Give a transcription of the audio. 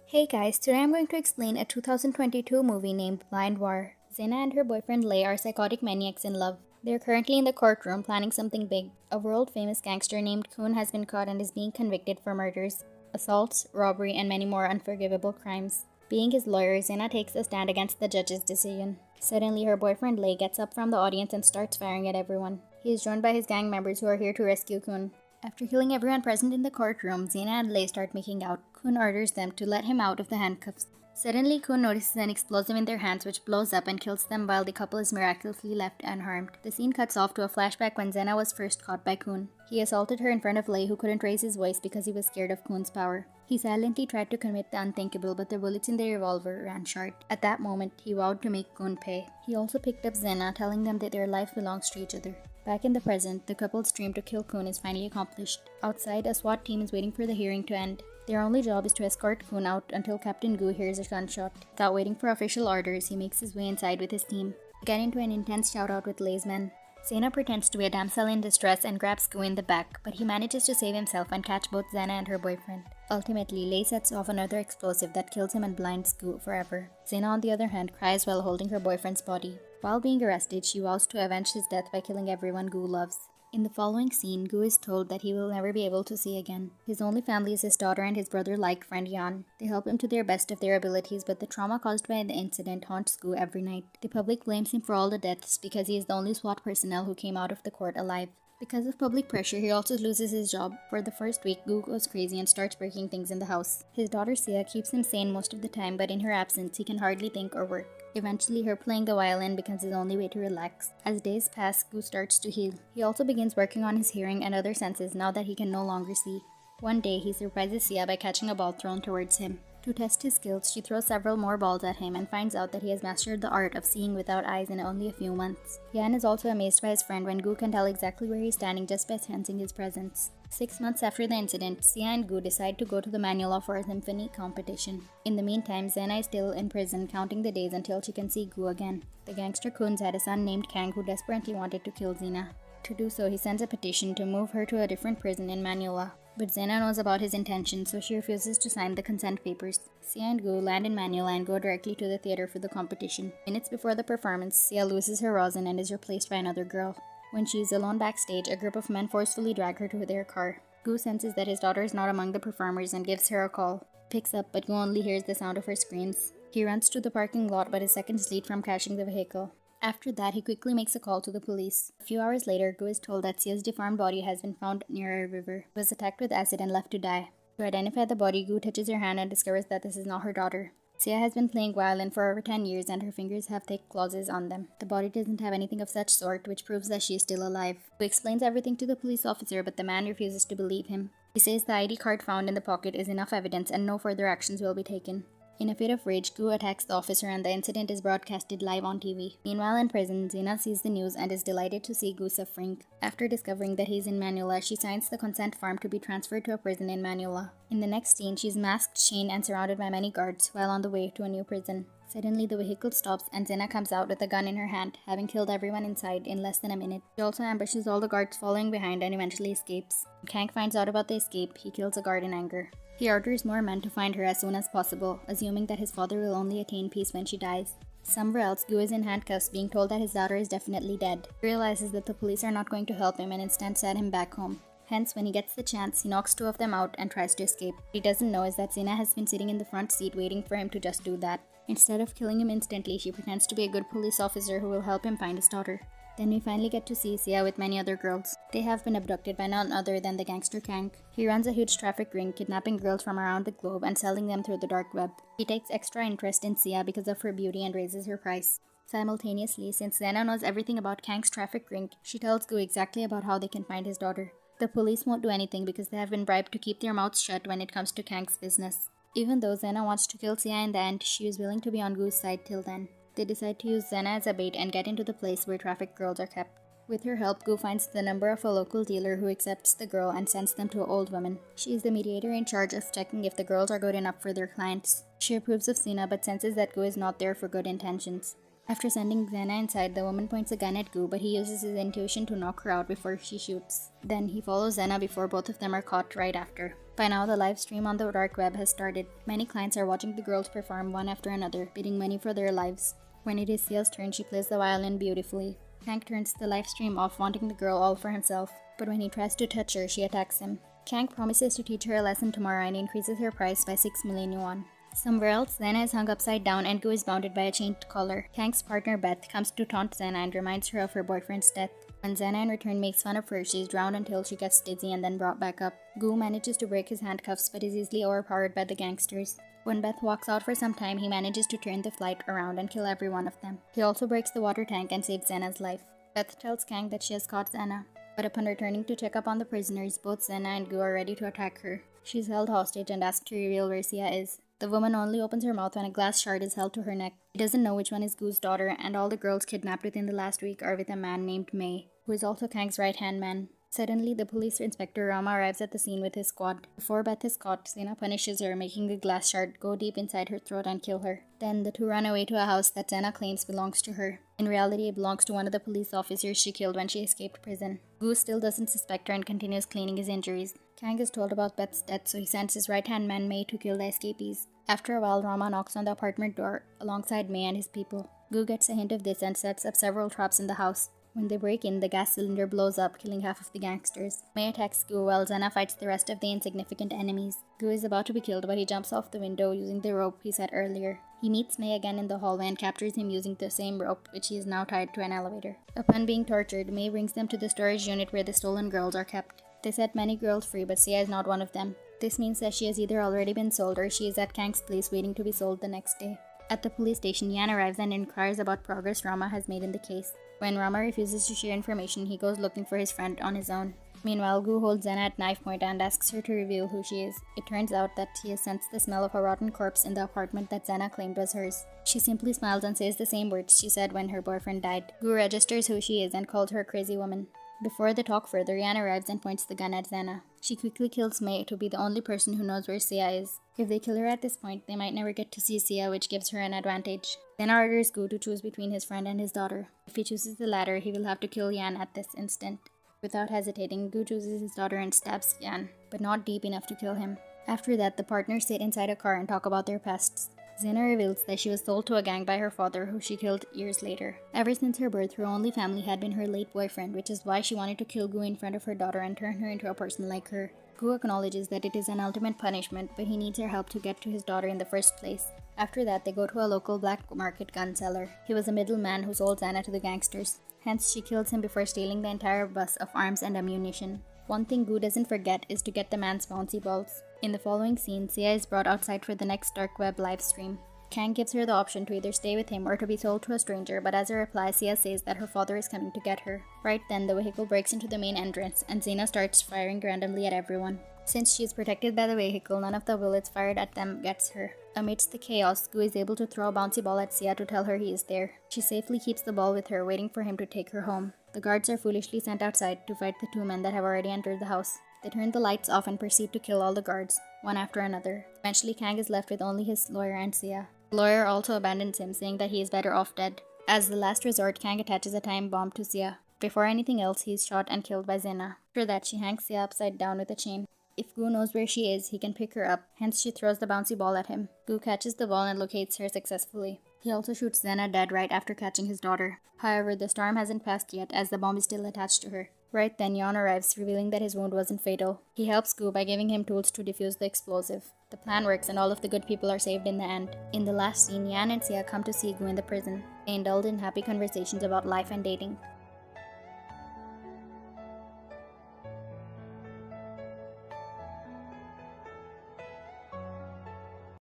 Hey guys, today I'm going to explain a 2022 movie named Blind War. Zena and her boyfriend Lei are psychotic maniacs in love. They're currently in the courtroom planning something big. A world famous gangster named Kun has been caught and is being convicted for murders, assaults, robbery, and many more unforgivable crimes. Being his lawyer, Zena takes a stand against the judge's decision. Suddenly, her boyfriend Lei gets up from the audience and starts firing at everyone. He is joined by his gang members who are here to rescue Kun. After killing everyone present in the courtroom, Zena and Lei start making out. Kun orders them to let him out of the handcuffs. Suddenly, Kun notices an explosive in their hands which blows up and kills them while the couple is miraculously left unharmed. The scene cuts off to a flashback when Zena was first caught by Kun. He assaulted her in front of Lei, who couldn't raise his voice because he was scared of Kun's power. He silently tried to commit the unthinkable, but the bullets in the revolver ran short. At that moment, he vowed to make Kun pay. He also picked up Zena, telling them that their life belongs to each other. Back in the present, the couple's dream to kill Kun is finally accomplished. Outside, a SWAT team is waiting for the hearing to end. Their only job is to escort Kun out until Captain Gu hears a gunshot. Without waiting for official orders, he makes his way inside with his team. They get into an intense shoutout with Lei's men. Zena pretends to be a damsel in distress and grabs Gu in the back, but he manages to save himself and catch both Zena and her boyfriend. Ultimately, Lei sets off another explosive that kills him and blinds Gu forever. Zena, on the other hand, cries while holding her boyfriend's body. While being arrested, she vows to avenge his death by killing everyone Gu loves. In the following scene, Gu is told that he will never be able to see again. His only family is his daughter and his brother-like friend Yan. They help him to their best of their abilities, but the trauma caused by the incident haunts Gu every night. The public blames him for all the deaths because he is the only SWAT personnel who came out of the court alive. Because of public pressure, he also loses his job. For the first week, Gu goes crazy and starts breaking things in the house. His daughter Sia keeps him sane most of the time, but in her absence, he can hardly think or work. Eventually, her playing the violin becomes his only way to relax. As days pass, Gu starts to heal. He also begins working on his hearing and other senses now that he can no longer see. One day, he surprises Sia by catching a ball thrown towards him. To test his skills, she throws several more balls at him and finds out that he has mastered the art of seeing without eyes in only a few months. Yan is also amazed by his friend when Gu can tell exactly where he's standing just by sensing his presence. 6 months after the incident, Sia and Gu decide to go to the Manula for a symphony competition. In the meantime, Zena is still in prison, counting the days until she can see Gu again. The gangster Kunz had a son named Kang who desperately wanted to kill Zena. To do so, he sends a petition to move her to a different prison in Manula. But Zena knows about his intentions, so she refuses to sign the consent papers. Sia and Gu land in Manila and go directly to the theater for the competition. Minutes before the performance, Sia loses her rosin and is replaced by another girl. When she is alone backstage, a group of men forcefully drag her to their car. Gu senses that his daughter is not among the performers and gives her a call. Picks up, but Gu only hears the sound of her screams. He runs to the parking lot but is seconds late from crashing the vehicle. After that, he quickly makes a call to the police. A few hours later, Gu is told that Sia's deformed body has been found near a river. She was attacked with acid and left to die. To identify the body, Gu touches her hand and discovers that this is not her daughter. Sia has been playing violin for over 10 years and her fingers have thick clauses on them. The body doesn't have anything of such sort, which proves that she is still alive. Gu explains everything to the police officer, but the man refuses to believe him. He says the ID card found in the pocket is enough evidence and no further actions will be taken. In a fit of rage, Gu attacks the officer and the incident is broadcasted live on TV. Meanwhile, in prison, Zena sees the news and is delighted to see Gu suffering. After discovering that he's in Manila, she signs the consent form to be transferred to a prison in Manila. In the next scene, she's masked, chained, and surrounded by many guards while on the way to a new prison. Suddenly, the vehicle stops and Zena comes out with a gun in her hand, having killed everyone inside in less than a minute. She also ambushes all the guards following behind and eventually escapes. When Kang finds out about the escape, he kills a guard in anger. He orders more men to find her as soon as possible, assuming that his father will only attain peace when she dies. Somewhere else, Gu is in handcuffs, being told that his daughter is definitely dead. He realizes that the police are not going to help him and instead send him back home. Hence, when he gets the chance, he knocks 2 of them out and tries to escape. What he doesn't know is that Zena has been sitting in the front seat waiting for him to just do that. Instead of killing him instantly, she pretends to be a good police officer who will help him find his daughter. Then we finally get to see Sia with many other girls. They have been abducted by none other than the gangster Kang. He runs a huge traffic ring, kidnapping girls from around the globe and selling them through the dark web. He takes extra interest in Sia because of her beauty and raises her price. Simultaneously, since Zena knows everything about Kang's traffic ring, she tells Gu exactly about how they can find his daughter. The police won't do anything because they have been bribed to keep their mouths shut when it comes to Kang's business. Even though Zena wants to kill Sia in the end, she is willing to be on Gu's side till then. They decide to use Zena as a bait and get into the place where trafficked girls are kept. With her help, Gu finds the number of a local dealer who accepts the girl and sends them to an old woman. She is the mediator in charge of checking if the girls are good enough for their clients. She approves of Zena but senses that Gu is not there for good intentions. After sending Zena inside, the woman points a gun at Gu, but he uses his intuition to knock her out before she shoots. Then he follows Zena before both of them are caught right after. By now, the live stream on the dark web has started. Many clients are watching the girls perform one after another, bidding money for their lives. When it is Sia's turn, she plays the violin beautifully. Kang turns the live stream off, wanting the girl all for himself. But when he tries to touch her, she attacks him. Kang promises to teach her a lesson tomorrow and increases her price by 6 million yuan. Somewhere else, Xena is hung upside down and Gu is bounded by a chained collar. Kang's partner Beth comes to taunt Xena and reminds her of her boyfriend's death. When Xena in return makes fun of her, she is drowned until she gets dizzy and then brought back up. Gu manages to break his handcuffs but is easily overpowered by the gangsters. When Beth walks out for some time, he manages to turn the flight around and kill every one of them. He also breaks the water tank and saves Xena's life. Beth tells Kang that she has caught Xena, but upon returning to check up on the prisoners, both Xena and Gu are ready to attack her. She is held hostage and asked to reveal where Sia is. The woman only opens her mouth when a glass shard is held to her neck. She doesn't know which one is Gu's daughter, and all the girls kidnapped within the last week are with a man named Mei, who is also Kang's right-hand man. Suddenly, the police inspector Rama arrives at the scene with his squad. Before Beth is caught, Xena punishes her, making the glass shard go deep inside her throat and kill her. Then, the two run away to a house that Xena claims belongs to her. In reality, it belongs to one of the police officers she killed when she escaped prison. Gu still doesn't suspect her and continues cleaning his injuries. Kang is told about Beth's death, so he sends his right-hand man Mei to kill the escapees. After a while, Rama knocks on the apartment door alongside Mei and his people. Gu gets a hint of this and sets up several traps in the house. When they break in, the gas cylinder blows up, killing half of the gangsters. Mei attacks Gu while Xena fights the rest of the insignificant enemies. Gu is about to be killed, but he jumps off the window using the rope he set earlier. He meets Mei again in the hallway and captures him using the same rope, which he is now tied to an elevator. Upon being tortured, Mei brings them to the storage unit where the stolen girls are kept. They set many girls free, but Sia is not one of them. This means that she has either already been sold or she is at Kang's place waiting to be sold the next day. At the police station, Yan arrives and inquires about progress Rama has made in the case. When Rama refuses to share information, he goes looking for his friend on his own. Meanwhile, Gu holds Xena at knife point and asks her to reveal who she is. It turns out that he has sensed the smell of a rotten corpse in the apartment that Xena claimed was hers. She simply smiles and says the same words she said when her boyfriend died. Gu registers who she is and calls her a crazy woman. Before they talk further, Yan arrives and points the gun at Xena. She quickly kills Mei to be the only person who knows where Sia is. If they kill her at this point, they might never get to see Sia, which gives her an advantage. Xena orders Gu to choose between his friend and his daughter. If he chooses the latter, he will have to kill Yan at this instant. Without hesitating, Gu chooses his daughter and stabs Yan, but not deep enough to kill him. After that, the partners sit inside a car and talk about their pasts. Xena reveals that she was sold to a gang by her father, who she killed years later. Ever since her birth, her only family had been her late boyfriend, which is why she wanted to kill Gu in front of her daughter and turn her into a person like her. Gu acknowledges that it is an ultimate punishment, but he needs her help to get to his daughter in the first place. After that, they go to a local black market gun seller. He was a middleman who sold Xena to the gangsters. Hence, she kills him before stealing the entire bus of arms and ammunition. One thing Gu doesn't forget is to get the man's bouncy balls. In the following scene, Sia is brought outside for the next dark web livestream. Kang gives her the option to either stay with him or to be sold to a stranger, but as a reply, Sia says that her father is coming to get her. Right then, the vehicle breaks into the main entrance, and Xena starts firing randomly at everyone. Since she is protected by the vehicle, none of the bullets fired at them gets her. Amidst the chaos, Gu is able to throw a bouncy ball at Sia to tell her he is there. She safely keeps the ball with her, waiting for him to take her home. The guards are foolishly sent outside to fight the two men that have already entered the house. They turn the lights off and proceed to kill all the guards, one after another. Eventually, Kang is left with only his lawyer and Sia. The lawyer also abandons him, saying that he is better off dead. As the last resort, Kang attaches a time bomb to Sia. Before anything else, he is shot and killed by Xena. After that, she hangs Sia upside down with a chain. If Gu knows where she is, he can pick her up, hence she throws the bouncy ball at him. Gu catches the ball and locates her successfully. He also shoots Xena dead right after catching his daughter. However, the storm hasn't passed yet as the bomb is still attached to her. Right then, Yon arrives, revealing that his wound wasn't fatal. He helps Gu by giving him tools to defuse the explosive. The plan works and all of the good people are saved in the end. In the last scene, Yan and Sia come to see Gu in the prison. They indulge in happy conversations about life and dating.